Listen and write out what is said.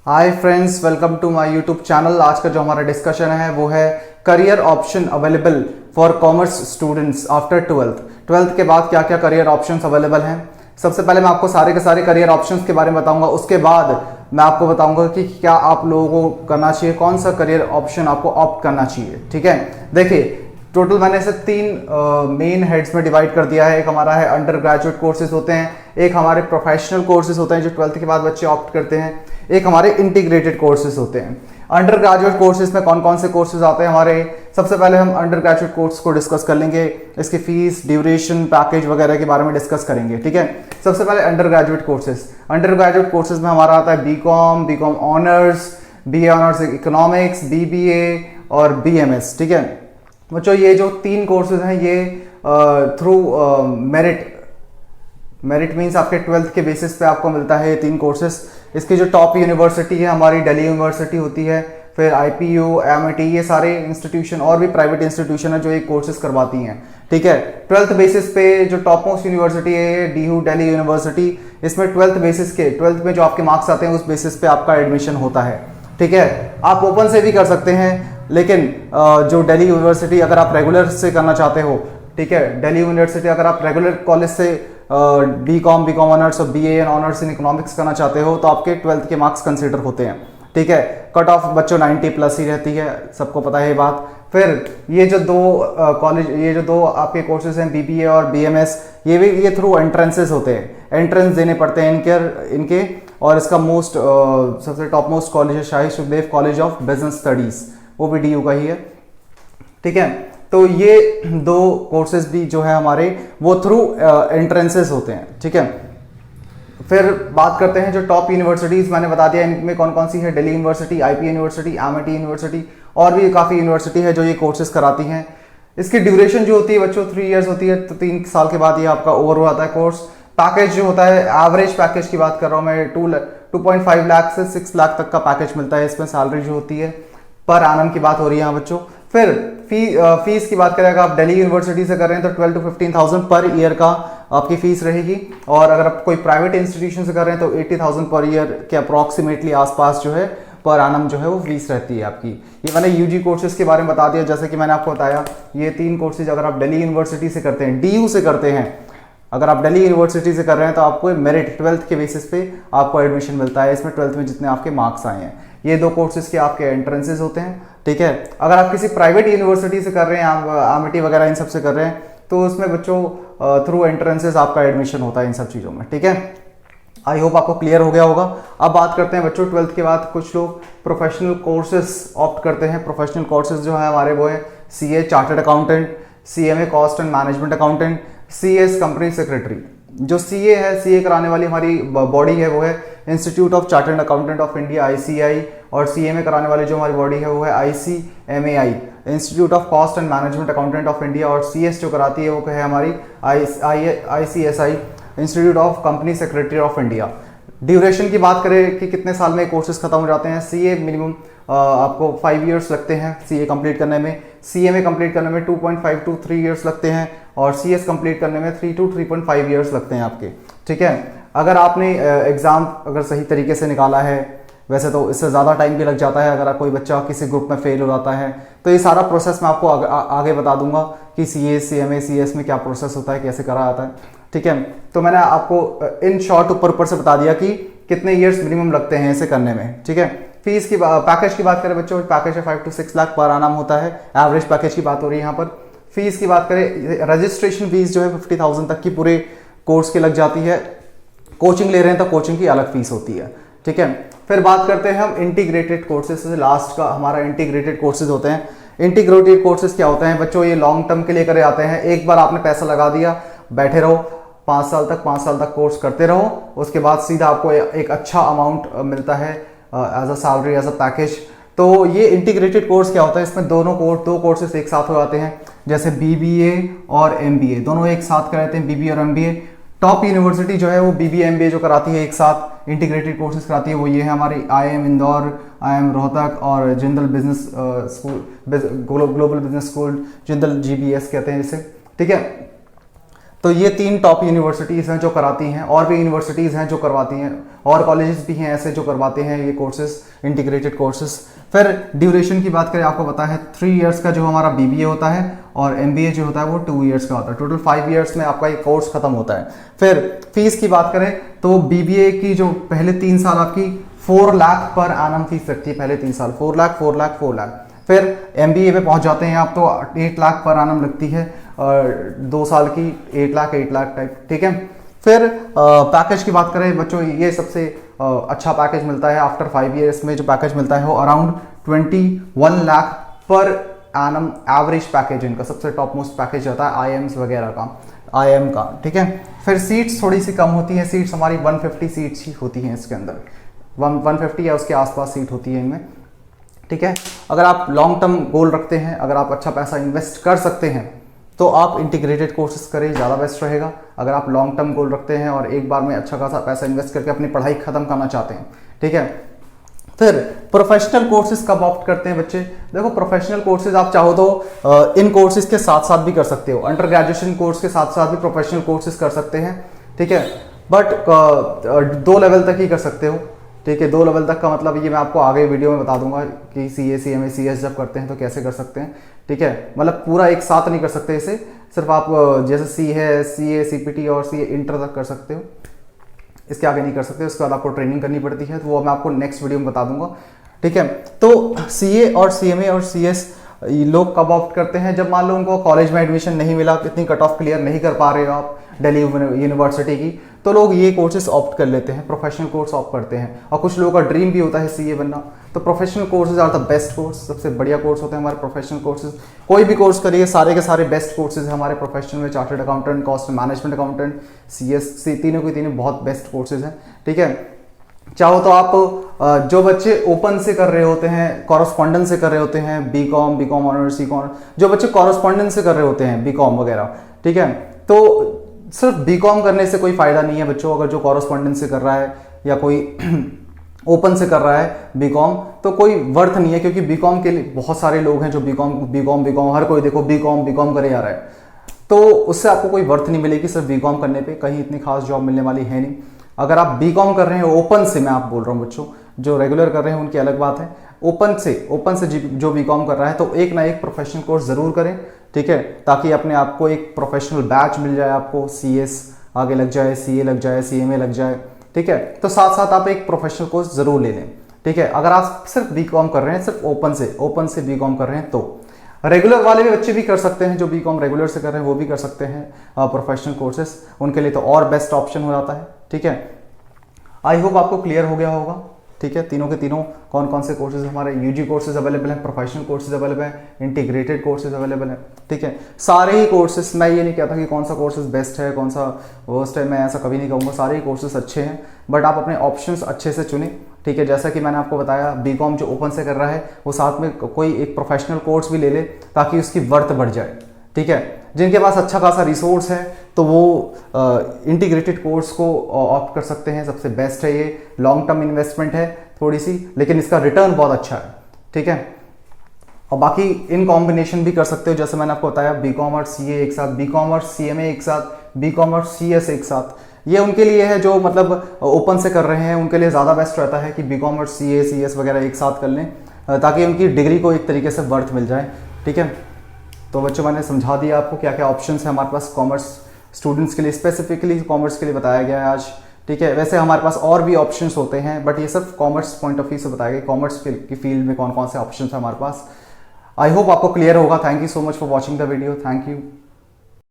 Hi friends, welcome to my YouTube channel. आज का जो हमारा डिस्कशन है वो है career option available for commerce students after twelfth के बाद क्या क्या करियर ऑप्शंस अवेलेबल हैं। सबसे पहले मैं आपको सारे के सारे करियर ऑप्शंस के बारे में बताऊंगा, उसके बाद मैं आपको बताऊंगा कि क्या आप लोगों को करना चाहिए, कौन सा करियर ऑप्शन आपको ऑप्ट करना चाहिए। ठीक है, देखिए टोटल मैंने इसे तीन मेन हेड्स में डिवाइड कर दिया है। एक हमारा है अंडर ग्रेजुएट कोर्सेज होते हैं, एक हमारे प्रोफेशनल कोर्सेज होते हैं जो 12th के बाद बच्चे ऑप्ट करते हैं, एक हमारे इंटीग्रेटेड कोर्सेज होते हैं। अंडर ग्रेजुएट कोर्सेज में कौन कौन से कोर्सेज आते हैं हमारे, सबसे पहले हम अंडर ग्रेजुएट कोर्स को डिस्कस कर लेंगे, इसकी फीस, ड्यूरेशन, पैकेज वगैरह के बारे में डिस्कस करेंगे। ठीक है, सबसे पहले undergraduate courses. Undergraduate courses में हमारा आता है BCom honours, BA honours economics, BBA और बीएमएस। ठीक है बच्चों, ये जो तीन कोर्सेज हैं ये थ्रू मेरिट मींस आपके 12th के बेसिस पे आपको मिलता है ये तीन कोर्सेज। इसकी जो टॉप यूनिवर्सिटी है हमारी दिल्ली यूनिवर्सिटी होती है, फिर आईपीयू, एमआईटी, ये सारे इंस्टीट्यूशन और भी प्राइवेट इंस्टीट्यूशन है जो ये कोर्सेज करवाती हैं। ठीक है, 12th बेसिस पे जो टॉप मोस्ट यूनिवर्सिटी है डीयू दिल्ली यूनिवर्सिटी, इसमें 12th बेसिस के 12th में जो आपके मार्क्स आते हैं उस बेसिस पे आपका एडमिशन होता है। ठीक है, आप ओपन से भी कर सकते हैं, लेकिन जो दिल्ली यूनिवर्सिटी अगर आप रेगुलर से करना चाहते हो, ठीक है, दिल्ली यूनिवर्सिटी अगर आप रेगुलर कॉलेज से बीकॉम ऑनर्स और बीए ऑनर्स इन इकोनॉमिक्स करना चाहते हो तो आपके 12th के मार्क्स कंसिडर होते हैं। ठीक है, कट ऑफ बच्चों 90 प्लस ही रहती है, सबको पता है ये बात। फिर ये जो दो आपके कोर्सेज हैं बीबीए और बीएमएस, ये थ्रू एंट्रेंसेस होते हैं, एंट्रेंस देने पड़ते हैं इनके। और इसका सबसे टॉप मोस्ट कॉलेज है Shaheed Sukhdev college of business studies, वो भी डीयू का ही है। ठीक है, तो ये दो कोर्सेज भी जो है हमारे वो थ्रू एंट्रेंसेस होते हैं। ठीक है, फिर बात करते हैं जो टॉप यूनिवर्सिटीज मैंने बता दिया इनमें कौन कौन सी है, Delhi university, IP university, MIT university और भी काफ़ी यूनिवर्सिटी है जो ये कोर्सेज कराती हैं। इसकी ड्यूरेशन जो होती है बच्चों 3 इयर्स होती है, तो 3 साल के बाद ये आपका ओवर हो जाता है कोर्स। पैकेज जो होता है, एवरेज पैकेज की बात कर रहा हूँ मैं, 2.5 लाख से 6 लाख तक का पैकेज मिलता है। इसमें सैलरी जो होती है पर आनम की बात हो रही है यहाँ बच्चों। फिर फीस की बात करें, अगर आप दिल्ली यूनिवर्सिटी से कर रहे हैं तो 12 to 15,000 पर ईयर का आपकी फीस रहेगी, और अगर आप कोई प्राइवेट इंस्टीट्यूशन से कर रहे हैं तो 80,000 पर ईयर के अप्रॉक्सीमेटली आसपास जो है पर आनम जो है वो फीस रहती है आपकी। ये मैंने यूजी कोर्सेज के बारे में बता दिया। जैसे कि मैंने आपको बताया ये तीन कोर्सेज अगर आप दिल्ली यूनिवर्सिटी से करते हैं, डीयू से करते हैं, अगर आप दिल्ली यूनिवर्सिटी से कर रहे हैं तो आपको मेरिट 12th के बेसिस पे आपको एडमिशन मिलता है। इसमें 12th में जितने आपके मार्क्स आए हैं, ये दो कोर्सेज के आपके एंट्रेंसेस होते हैं। ठीक है, अगर आप किसी प्राइवेट यूनिवर्सिटी से कर रहे हैं, एमआईटी वगैरह इन सब से कर रहे हैं, तो उसमें बच्चों थ्रू एंट्रेंसेस आपका एडमिशन होता है इन सब चीज़ों में। ठीक है, आई होप आपको क्लियर हो गया होगा। अब बात करते हैं बच्चों 12th के बाद कुछ लोग प्रोफेशनल कोर्सेज ऑप्ट करते हैं। प्रोफेशनल कोर्सेज जो है हमारे वो है CA chartered accountant, CMA cost and management accountant, CS company secretary. जो सीए है, सीए कराने वाली हमारी बॉडी है वो है institute of chartered accountant of India ICI, और सीएमए कराने वाली जो हमारी बॉडी है वो है ICMAI, institute of cost and management accountant of India, और सीएस जो कराती है वो है हमारी ICSI, institute of company secretary of India. Duration की बात करें कि कितने साल में कोर्सेज खत्म हो जाते हैं, सीए मिनिमम आपको 5 इयर्स लगते हैं सीए कंप्लीट करने में, सीएमए कंप्लीट करने में 2.5 to 3 इयर्स लगते हैं, और सीएस कंप्लीट करने में 3 to 3.5 इयर्स लगते हैं आपके। ठीक है, अगर आपने एग्ज़ाम अगर सही तरीके से निकाला है, वैसे तो इससे ज़्यादा टाइम भी लग जाता है अगर कोई बच्चा किसी ग्रुप में फेल हो जाता है, तो ये सारा प्रोसेस मैं आपको आगे बता दूंगा कि सीए, सीएमए, सीएस में क्या प्रोसेस होता है, कैसे करा जाता है। ठीक है, तो मैंने आपको इन शॉर्ट ऊपर से बता दिया कि कितने ईयर्स मिनिमम लगते हैं इसे करने में। ठीक है, फीस की पैकेज की बात करें बच्चों, पैकेज है 5 to 6 लाख पर आनाम होता है, एवरेज पैकेज की बात हो रही है यहाँ पर। फीस की बात करें, रजिस्ट्रेशन फीस जो है 50,000 तक की पूरे कोर्स की लग जाती है। कोचिंग ले रहे हैं तो कोचिंग की अलग फीस होती है। ठीक है, फिर बात करते हैं हम इंटीग्रेटेड कोर्सेज से। लास्ट का हमारा इंटीग्रेटेड कोर्सेज होते हैं। इंटीग्रेटेड कोर्सेज क्या होते हैं बच्चों, ये लॉन्ग टर्म के लिए करे जाते हैं। एक बार आपने पैसा लगा दिया, बैठे रहो 5 साल तक कोर्स करते रहो, उसके बाद सीधा आपको एक अच्छा अमाउंट मिलता है as a salary, as a package. तो ये इंटीग्रेटेड कोर्स क्या होता है, इसमें दो कोर्सेज एक साथ हो जाते हैं, जैसे बीबीए और एमबीए दोनों एक साथ कराते हैं, बीबीए और एमबीए। टॉप यूनिवर्सिटी जो है वो बीबीए एमबीए जो कराती है एक साथ इंटीग्रेटेड कोर्सेज कराती है, वो ये है हमारी आईएम इंदौर, आईएम रोहतक और Jindal business school, global business school, Jindal GBS कहते हैं जिसे। ठीक है, तो ये 3 टॉप यूनिवर्सिटीज़ हैं जो कराती हैं, और भी यूनिवर्सिटीज़ हैं जो करवाती हैं, और कॉलेजेस भी हैं ऐसे जो करवाते हैं ये कोर्सेज, इंटीग्रेटेड कोर्सेज। फिर ड्यूरेशन की बात करें, आपको पता है 3 इयर्स का जो हमारा BBA होता है, और MBA जो होता है वो 2 इयर्स का होता है। टोटल 5 इयर्स में आपका ये कोर्स खत्म होता है। फिर फीस की बात करें तो BBA की जो पहले 3 साल आपकी 4 लाख पर एनम फीस लगती है, पहले 3 साल 4 लाख 4 लाख 4 लाख। फिर MBA पे पहुंच जाते हैं आप तो 8 लाख पर एनम लगती है, और 2 साल की 8 लाख टाइप, ठीक है। फिर पैकेज की बात करें बच्चों, ये सबसे अच्छा पैकेज मिलता है आफ्टर 5 इयर्स में। जो पैकेज मिलता है वो around 21 lakh per annum average package इनका सबसे टॉप मोस्ट पैकेज रहता है IIMs वगैरह का, IIM का, ठीक है। फिर सीट्स थोड़ी सी कम होती हैं, सीट्स हमारी 150 सीट्स ही होती हैं इसके अंदर, 150 या उसके आसपास सीट होती है इनमें, ठीक है। अगर आप लॉन्ग टर्म गोल रखते हैं, अगर आप अच्छा पैसा इन्वेस्ट कर सकते हैं तो आप इंटीग्रेटेड कोर्सेज करें, ज़्यादा बेस्ट रहेगा। अगर आप लॉन्ग टर्म गोल रखते हैं और एक बार में अच्छा खासा पैसा इन्वेस्ट करके अपनी पढ़ाई खत्म करना चाहते हैं, ठीक है। फिर प्रोफेशनल कोर्सेज कब ऑप्ट करते हैं बच्चे? देखो प्रोफेशनल कोर्सेज आप चाहो तो इन कोर्सेज के साथ साथ भी कर सकते हो, अंडर ग्रेजुएशन कोर्स के साथ साथ भी प्रोफेशनल कोर्सेज कर सकते हैं, ठीक है। बट 2 लेवल तक ही कर सकते हो, ठीक है। 2 लेवल तक का मतलब ये मैं आपको आगे वीडियो में बता दूंगा कि CA CMA CS जब करते हैं तो कैसे कर सकते हैं, ठीक है। मतलब पूरा एक साथ नहीं कर सकते इसे, सिर्फ आप जैसे C है CA CPT और CA इंटर तक कर सकते हो, इसके आगे नहीं कर सकते। उसके बाद आपको ट्रेनिंग करनी पड़ती है, तो वो मैं आपको नेक्स्ट वीडियो में बता दूंगा, ठीक है। तो CA और CMA और CS लोग कब ऑप्ट करते हैं? जब मान लो उनको कॉलेज में एडमिशन नहीं मिला, कितनी कट ऑफ क्लियर नहीं कर पा रहे हो आप दिल्ली यूनिवर्सिटी की, तो लोग ये कोर्सेज ऑप्ट कर लेते हैं, प्रोफेशनल कोर्स ऑप्ट करते हैं। और कुछ लोगों का ड्रीम भी होता है CA बनना, तो professional courses are the best course, सबसे बढ़िया कोर्स होते हैं हमारे प्रोफेशनल कोर्सेज। कोई भी कोर्स करिए, सारे के सारे बेस्ट कोर्सेज हैं हमारे प्रोफेशनल में। Chartered accountant, cost management accountant, CS, तीनों के तीनों बहुत बेस्ट कोर्सेज हैं, ठीक है। चाहो तो आप जो बच्चे ओपन से कर रहे होते हैं, कॉरस्पॉन्डेंस से कर रहे होते हैं, बीकॉम ऑनर्स, जो बच्चे कॉरस्पॉन्डेंस से कर रहे होते हैं बीकॉम वगैरह, ठीक है, तो सिर्फ बीकॉम करने से कोई फायदा नहीं है बच्चों। अगर जो कॉरस्पॉन्डेंस से कर रहा है या कोई ओपन से कर रहा है बीकॉम, तो कोई वर्थ नहीं है, क्योंकि बीकॉम के लिए बहुत सारे लोग हैं जो बीकॉम हर कोई देखो बीकॉम करे आ रहा है, तो उससे आपको कोई वर्थ नहीं मिलेगी सिर्फ बीकॉम करने पे, कहीं इतनी खास जॉब मिलने वाली है नहीं। अगर आप बीकॉम कर रहे हैं ओपन से, मैं आप बोल रहा हूँ बच्चों, जो रेगुलर कर रहे हैं उनकी अलग बात है, ओपन से जो बीकॉम कर रहा है तो एक ना एक प्रोफेशनल कोर्स जरूर करें, ठीक है, ताकि अपने आप को एक प्रोफेशनल बैच मिल जाए, आपको CS आगे लग जाए, CA लग जाए, CMA लग जाए, ठीक है। तो साथ साथ आप एक प्रोफेशनल कोर्स जरूर ले लें, ठीक है। अगर आप सिर्फ बीकॉम कर रहे हैं, सिर्फ ओपन से बीकॉम कर रहे हैं, तो रेगुलर वाले भी बच्चे भी कर सकते हैं, जो बीकॉम रेगुलर से कर रहे हैं वो भी कर सकते हैं प्रोफेशनल कोर्सेज, उनके लिए तो और बेस्ट ऑप्शन हो जाता है, ठीक है। आई होप आपको क्लियर हो गया होगा, ठीक है। तीनों के तीनों कौन कौन से कोर्सेज हमारे UG कोर्सेज अवेलेबल हैं, प्रोफेशनल कोर्सेज अवेलेबल हैं, इंटीग्रेटेड कोर्सेज अवेलेबल हैं, ठीक है। सारे ही कोर्सेज, मैं ये नहीं कहता कि कौन सा कोर्सेज बेस्ट है कौन सा वर्स्ट है, मैं ऐसा कभी नहीं कहूँगा, सारे ही कोर्सेज अच्छे हैं, बट आप अपने ऑप्शंस अच्छे से चुनें, ठीक है। जैसा कि मैंने आपको बताया, बीकॉम जो ओपन से कर रहा है वो साथ में कोई एक प्रोफेशनल कोर्स भी ले ले ताकि उसकी वर्थ बढ़ जाए, ठीक है। जिनके पास अच्छा खासा रिसोर्स है तो वो इंटीग्रेटेड कोर्स को ऑप्ट कर सकते हैं, सबसे बेस्ट है ये। लॉन्ग टर्म इन्वेस्टमेंट है थोड़ी सी, लेकिन इसका रिटर्न बहुत अच्छा है, ठीक है। और बाकी इन कॉम्बिनेशन भी कर सकते हो, जैसे मैंने आपको बताया, बीकॉम और CA एक साथ, बीकॉम और CMA एक साथ, बीकॉम और CS एक साथ। ये उनके लिए है जो मतलब ओपन से कर रहे हैं, उनके लिए ज़्यादा बेस्ट रहता है कि बीकॉम और CA CS वगैरह एक साथ कर लें, ताकि उनकी डिग्री को एक तरीके से वर्थ मिल जाए, ठीक है। तो बच्चों मैंने समझा दिया आपको क्या क्या ऑप्शंस है हमारे पास कॉमर्स स्टूडेंट्स के लिए, स्पेसिफिकली कॉमर्स के लिए बताया गया है आज, ठीक है। वैसे हमारे पास और भी ऑप्शंस होते हैं, बट ये सिर्फ कॉमर्स पॉइंट ऑफ व्यू से बताया गया, कॉमर्स की फील्ड में कौन कौन से ऑप्शंस है हमारे पास। आई होप आपको क्लियर होगा। Thank you so much for watching the video, thank you.